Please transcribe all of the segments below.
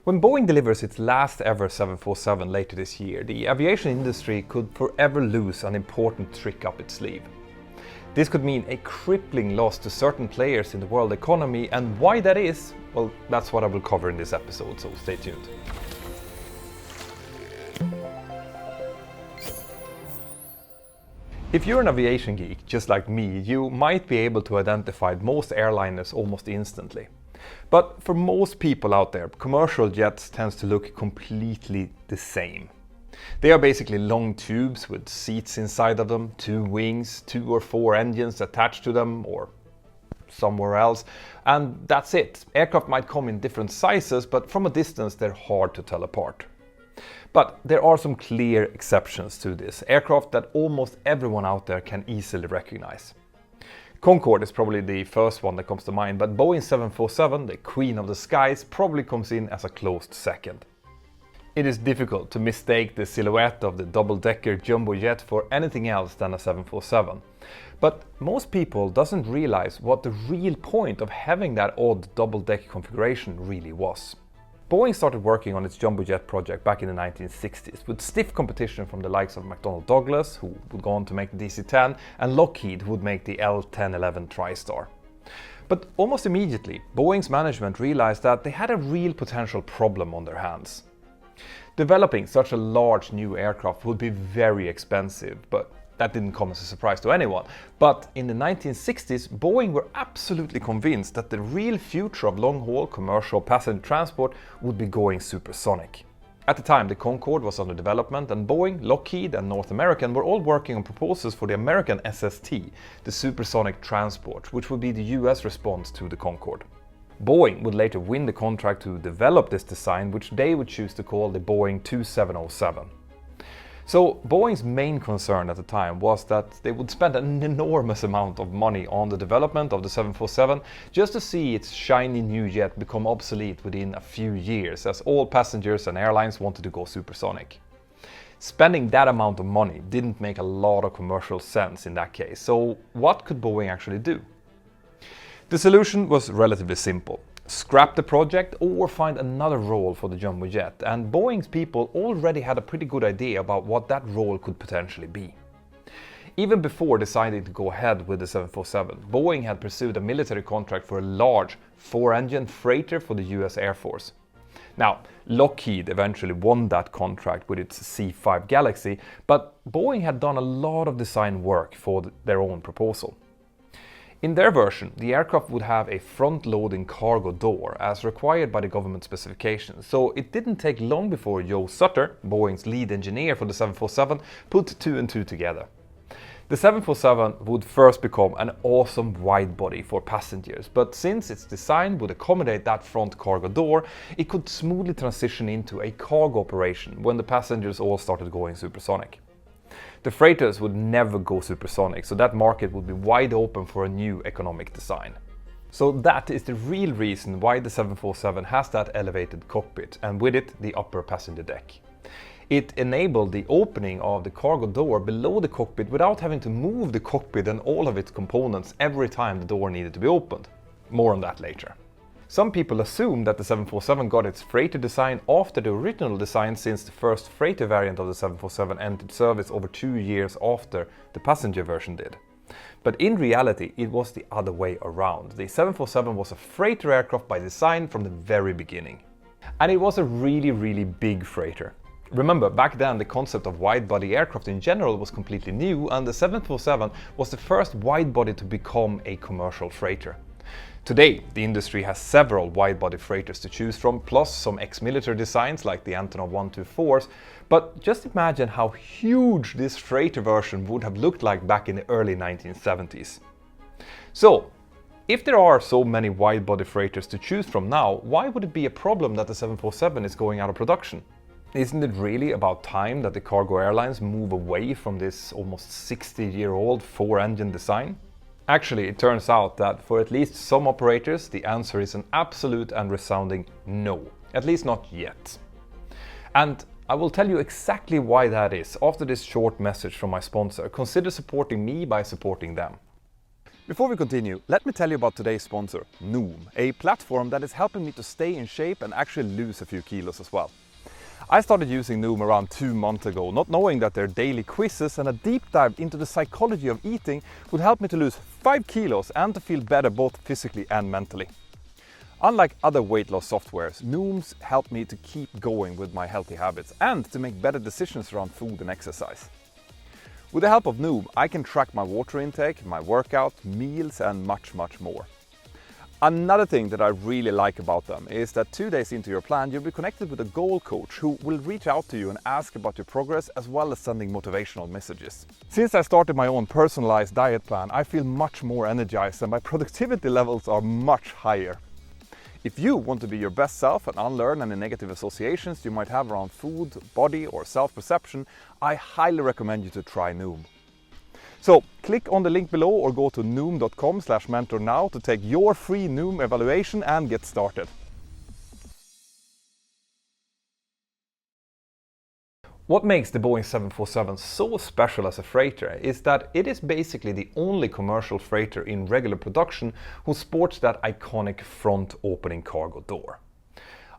When Boeing delivers its last ever 747 later this year, the aviation industry could forever lose an important trick up its sleeve. This could mean a crippling loss to certain players in the world economy, and why that is, well, that's what I will cover in this episode, so stay tuned. If you're an aviation geek, just like me, you might be able to identify most airliners almost instantly. But for most people out there, commercial jets tends to look completely the same. They are basically long tubes with seats inside of them, two wings, 2 or 4 engines attached to them or somewhere else, and that's it. Aircraft might come in different sizes, but from a distance they're hard to tell apart. But there are some clear exceptions to this, aircraft that almost everyone out there can easily recognize. Concorde is probably the first one that comes to mind, but Boeing 747, the queen of the skies, probably comes in as a close second. It is difficult to mistake the silhouette of the double-decker jumbo jet for anything else than a 747. But most people doesn't realize what the real point of having that odd double-deck configuration really was. Boeing started working on its jumbo jet project back in the 1960s with stiff competition from the likes of McDonnell Douglas, who would go on to make the DC-10, and Lockheed, who would make the L-1011 TriStar. But almost immediately, Boeing's management realized that they had a real potential problem on their hands. Developing such a large new aircraft would be very expensive, but that didn't come as a surprise to anyone. But in the 1960s, Boeing were absolutely convinced that the real future of long-haul commercial passenger transport would be going supersonic. At the time, the Concorde was under development, and Boeing, Lockheed and North American were all working on proposals for the American SST, the supersonic transport, which would be the US response to the Concorde. Boeing would later win the contract to develop this design, which they would choose to call the Boeing 2707. So Boeing's main concern at the time was that they would spend an enormous amount of money on the development of the 747 just to see its shiny new jet become obsolete within a few years, as all passengers and airlines wanted to go supersonic. Spending that amount of money didn't make a lot of commercial sense in that case, so what could Boeing actually do? The solution was relatively simple. Scrap the project or find another role for the jumbo jet, and Boeing's people already had a pretty good idea about what that role could potentially be. Even before deciding to go ahead with the 747, Boeing had pursued a military contract for a large 4-engine freighter for the US Air Force. Now, Lockheed eventually won that contract with its C-5 Galaxy, but Boeing had done a lot of design work for their own proposal. In their version, the aircraft would have a front-loading cargo door as required by the government specifications, so it didn't take long before Joe Sutter, Boeing's lead engineer for the 747, put 2 and 2 together. The 747 would first become an awesome wide-body for passengers, but since its design would accommodate that front cargo door, it could smoothly transition into a cargo operation when the passengers all started going supersonic. The freighters would never go supersonic, so that market would be wide open for a new economic design. So that is the real reason why the 747 has that elevated cockpit, and with it the upper passenger deck. It enabled the opening of the cargo door below the cockpit without having to move the cockpit and all of its components every time the door needed to be opened. More on that later. Some people assume that the 747 got its freighter design after the original design, since the first freighter variant of the 747 entered service over 2 years after the passenger version did. But in reality, it was the other way around. The 747 was a freighter aircraft by design from the very beginning. And it was a really big freighter. Remember, back then the concept of wide-body aircraft in general was completely new, and the 747 was the first wide-body to become a commercial freighter. Today, the industry has several wide-body freighters to choose from, plus some ex-military designs like the Antonov 124s, but just imagine how huge this freighter version would have looked like back in the early 1970s. So, if there are so many wide-body freighters to choose from now, why would it be a problem that the 747 is going out of production? Isn't it really about time that the cargo airlines move away from this almost 60-year-old 4-engine design? Actually, it turns out that for at least some operators, the answer is an absolute and resounding no. At least not yet. And I will tell you exactly why that is after this short message from my sponsor. Consider supporting me by supporting them. Before we continue, let me tell you about today's sponsor, Noom, a platform that is helping me to stay in shape and actually lose a few kilos as well. I started using Noom around 2 months ago, not knowing that their daily quizzes and a deep dive into the psychology of eating would help me to lose 5 kilos and to feel better both physically and mentally. Unlike other weight loss softwares, Noom's helped me to keep going with my healthy habits and to make better decisions around food and exercise. With the help of Noom, I can track my water intake, my workout, meals and much more. Another thing that I really like about them is that 2 days into your plan, you'll be connected with a goal coach who will reach out to you and ask about your progress as well as sending motivational messages. Since I started my own personalized diet plan, I feel much more energized and my productivity levels are much higher. If you want to be your best self and unlearn any negative associations you might have around food, body or self-perception, I highly recommend you to try Noom. So click on the link below or go to noom.com/mentor now to take your free Noom evaluation and get started. What makes the Boeing 747 so special as a freighter is that it is basically the only commercial freighter in regular production who sports that iconic front opening cargo door.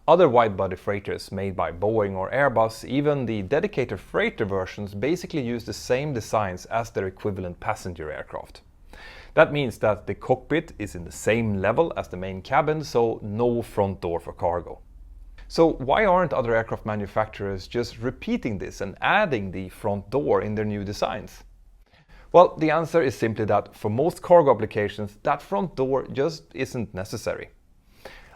Other wide-body freighters made by Boeing or Airbus, even the dedicated freighter versions, basically use the same designs as their equivalent passenger aircraft. That means that the cockpit is in the same level as the main cabin, so no front door for cargo. So why aren't other aircraft manufacturers just repeating this and adding the front door in their new designs? Well, the answer is simply that for most cargo applications, that front door just isn't necessary.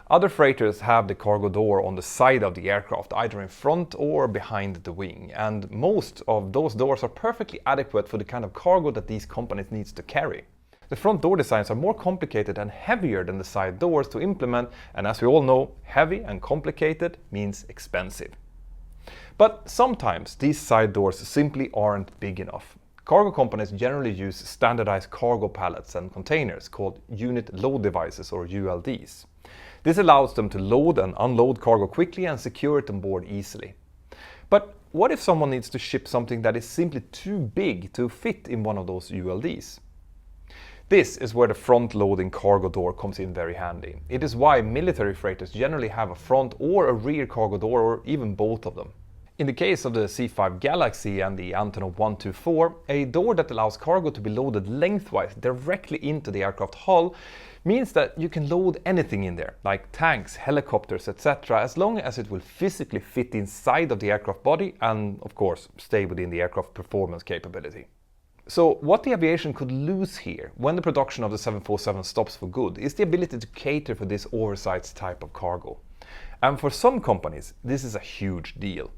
Other freighters have the cargo door on the side of the aircraft, either in front or behind the wing, and most of those doors are perfectly adequate for the kind of cargo that these companies need to carry. The front door designs are more complicated and heavier than the side doors to implement, and as we all know, heavy and complicated means expensive. But sometimes these side doors simply aren't big enough. Cargo companies generally use standardized cargo pallets and containers called unit load devices or ULDs. This allows them to load and unload cargo quickly and secure it on board easily. But what if someone needs to ship something that is simply too big to fit in one of those ULDs? This is where the front-loading cargo door comes in very handy. It is why military freighters generally have a front or a rear cargo door, or even both of them. In the case of the C-5 Galaxy and the Antonov 124, a door that allows cargo to be loaded lengthwise directly into the aircraft hull means that you can load anything in there, like tanks, helicopters, etc., as long as it will physically fit inside of the aircraft body and, of course, stay within the aircraft performance capability. So what the aviation could lose here, when the production of the 747 stops for good, is the ability to cater for this oversized type of cargo. And for some companies, this is a huge deal.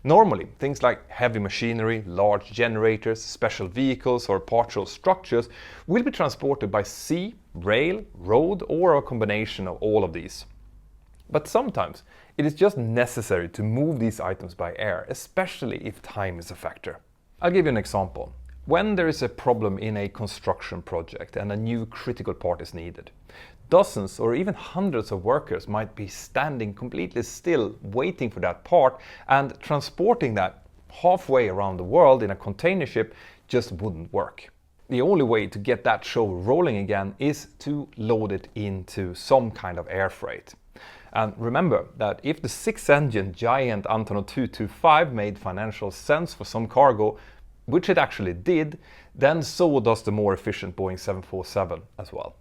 Normally, things like heavy machinery, large generators, special vehicles or partial structures will be transported by sea, rail, road or a combination of all of these. But sometimes it is just necessary to move these items by air, especially if time is a factor. I'll give you an example. When there is a problem in a construction project and a new critical part is needed, dozens or even hundreds of workers might be standing completely still waiting for that part, and transporting that halfway around the world in a container ship just wouldn't work. The only way to get that show rolling again is to load it into some kind of air freight. And remember that if the 6-engine giant Antonov 225 made financial sense for some cargo, which it actually did, then so does the more efficient Boeing 747 as well.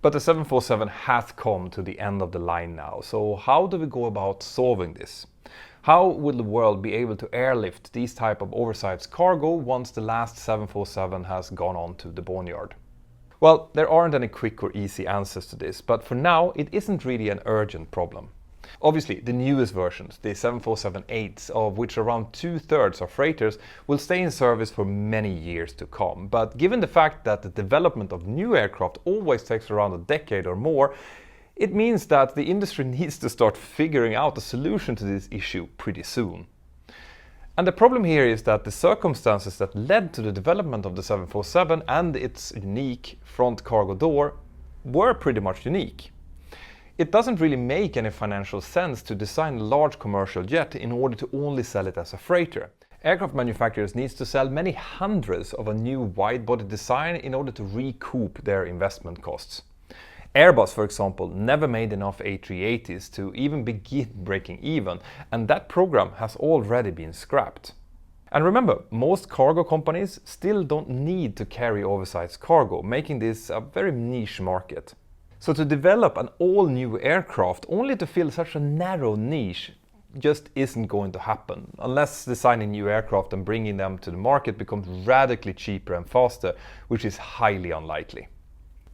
But the 747 has come to the end of the line now, so how do we go about solving this? How will the world be able to airlift these type of oversized cargo once the last 747 has gone on to the boneyard? Well, there aren't any quick or easy answers to this, but for now it isn't really an urgent problem. Obviously, the newest versions, the 747-8s, of which around 2/3 are freighters, will stay in service for many years to come. But given the fact that the development of new aircraft always takes around a decade or more, it means that the industry needs to start figuring out a solution to this issue pretty soon. And the problem here is that the circumstances that led to the development of the 747 and its unique front cargo door were pretty much unique. It doesn't really make any financial sense to design a large commercial jet in order to only sell it as a freighter. Aircraft manufacturers need to sell many hundreds of a new wide-body design in order to recoup their investment costs. Airbus, for example, never made enough A380s to even begin breaking even, and that program has already been scrapped. And remember, most cargo companies still don't need to carry oversized cargo, making this a very niche market. So to develop an all-new aircraft only to fill such a narrow niche just isn't going to happen, unless designing new aircraft and bringing them to the market becomes radically cheaper and faster, which is highly unlikely.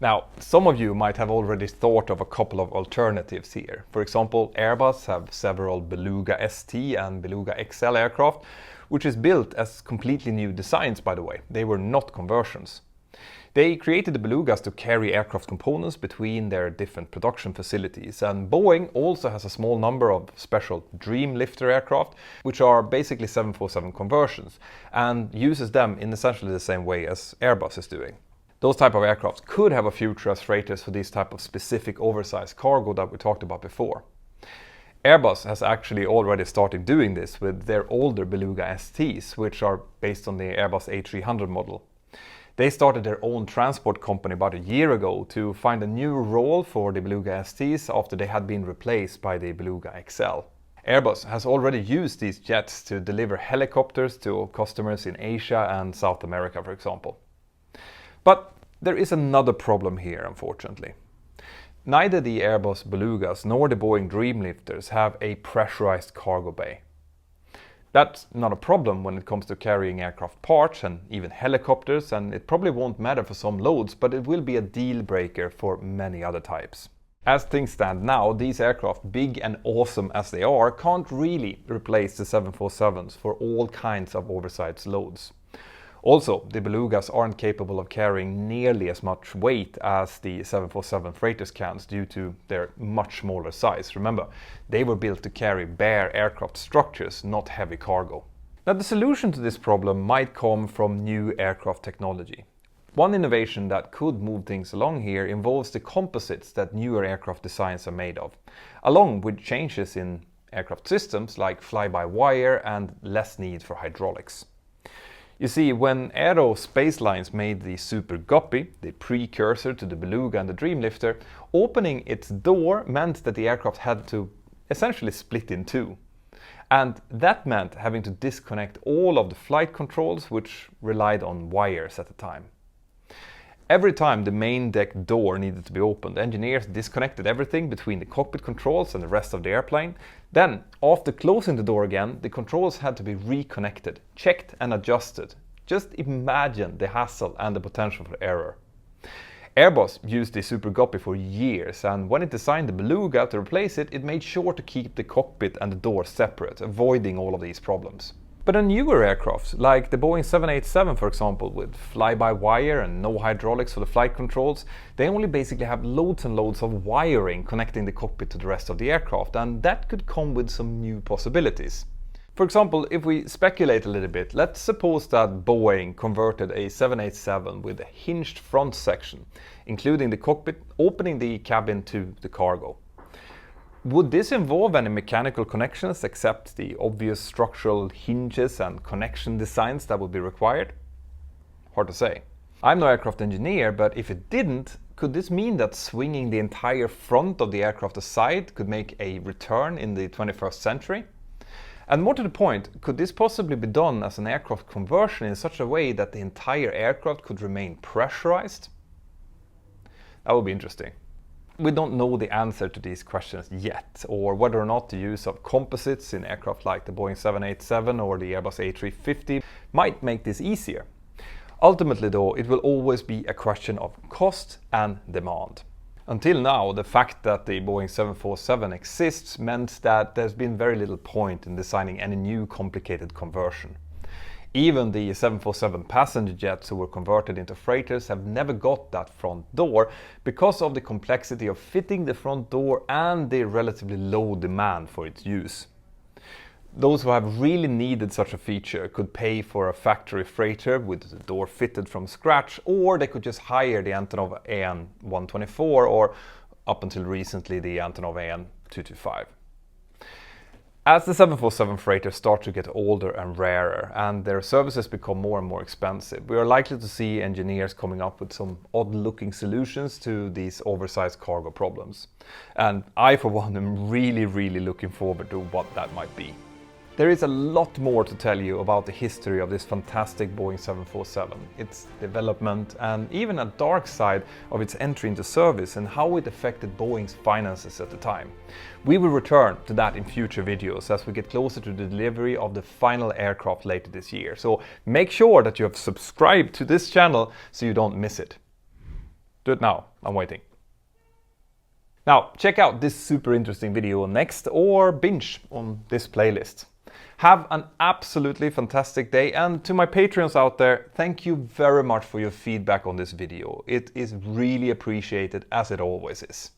Now, some of you might have already thought of a couple of alternatives here. For example, Airbus have several Beluga ST and Beluga XL aircraft, which is built as completely new designs, by the way. They were not conversions. They created the Belugas to carry aircraft components between their different production facilities, and Boeing also has a small number of special Dream Lifter aircraft, which are basically 747 conversions, and uses them in essentially the same way as Airbus is doing. Those type of aircraft could have a future as freighters for this type of specific oversized cargo that we talked about before. Airbus has actually already started doing this with their older Beluga STs, which are based on the Airbus A300 model. They started their own transport company about a year ago to find a new role for the Beluga STs after they had been replaced by the Beluga XL. Airbus has already used these jets to deliver helicopters to customers in Asia and South America, for example. But there is another problem here, unfortunately. Neither the Airbus Belugas nor the Boeing Dreamlifters have a pressurized cargo bay. That's not a problem when it comes to carrying aircraft parts and even helicopters, and it probably won't matter for some loads, but it will be a deal breaker for many other types. As things stand now, these aircraft, big and awesome as they are, can't really replace the 747s for all kinds of oversized loads. Also, the Belugas aren't capable of carrying nearly as much weight as the 747 freighters can due to their much smaller size. Remember, they were built to carry bare aircraft structures, not heavy cargo. Now, the solution to this problem might come from new aircraft technology. One innovation that could move things along here involves the composites that newer aircraft designs are made of, along with changes in aircraft systems like fly-by-wire and less need for hydraulics. You see, when Aero Spacelines made the Super Guppy, the precursor to the Beluga and the Dreamlifter, opening its door meant that the aircraft had to essentially split in two. And that meant having to disconnect all of the flight controls, which relied on wires at the time. Every time the main deck door needed to be opened, engineers disconnected everything between the cockpit controls and the rest of the airplane. Then, after closing the door again, the controls had to be reconnected, checked and adjusted. Just imagine the hassle and the potential for error. Airbus used the Super Guppy for years, and when it designed the Beluga to replace it, it made sure to keep the cockpit and the door separate, avoiding all of these problems. But on newer aircraft, like the Boeing 787 for example, with fly-by-wire and no hydraulics for the flight controls, they only basically have loads and loads of wiring connecting the cockpit to the rest of the aircraft, and that could come with some new possibilities. For example, if we speculate a little bit, let's suppose that Boeing converted a 787 with a hinged front section, including the cockpit, opening the cabin to the cargo. Would this involve any mechanical connections except the obvious structural hinges and connection designs that would be required? Hard to say. I'm no aircraft engineer, but if it didn't, could this mean that swinging the entire front of the aircraft aside could make a return in the 21st century? And more to the point, could this possibly be done as an aircraft conversion in such a way that the entire aircraft could remain pressurized? That would be interesting. We don't know the answer to these questions yet, or whether or not the use of composites in aircraft like the Boeing 787 or the Airbus A350 might make this easier. Ultimately though, it will always be a question of cost and demand. Until now, the fact that the Boeing 747 exists meant that there's been very little point in designing any new complicated conversion. Even the 747 passenger jets who were converted into freighters have never got that front door because of the complexity of fitting the front door and the relatively low demand for its use. Those who have really needed such a feature could pay for a factory freighter with the door fitted from scratch, or they could just hire the Antonov AN 124 or, up until recently, the Antonov AN 225. As the 747 freighters start to get older and rarer and their services become more and more expensive, we are likely to see engineers coming up with some odd-looking solutions to these oversized cargo problems. And I, for one, am really looking forward to what that might be. There is a lot more to tell you about the history of this fantastic Boeing 747, its development, and even a dark side of its entry into service and how it affected Boeing's finances at the time. We will return to that in future videos as we get closer to the delivery of the final aircraft later this year. So make sure that you have subscribed to this channel so you don't miss it. Do it now, I'm waiting. Now, check out this super interesting video next or binge on this playlist. Have an absolutely fantastic day, and to my Patreons out there, thank you very much for your feedback on this video. It is really appreciated, as it always is.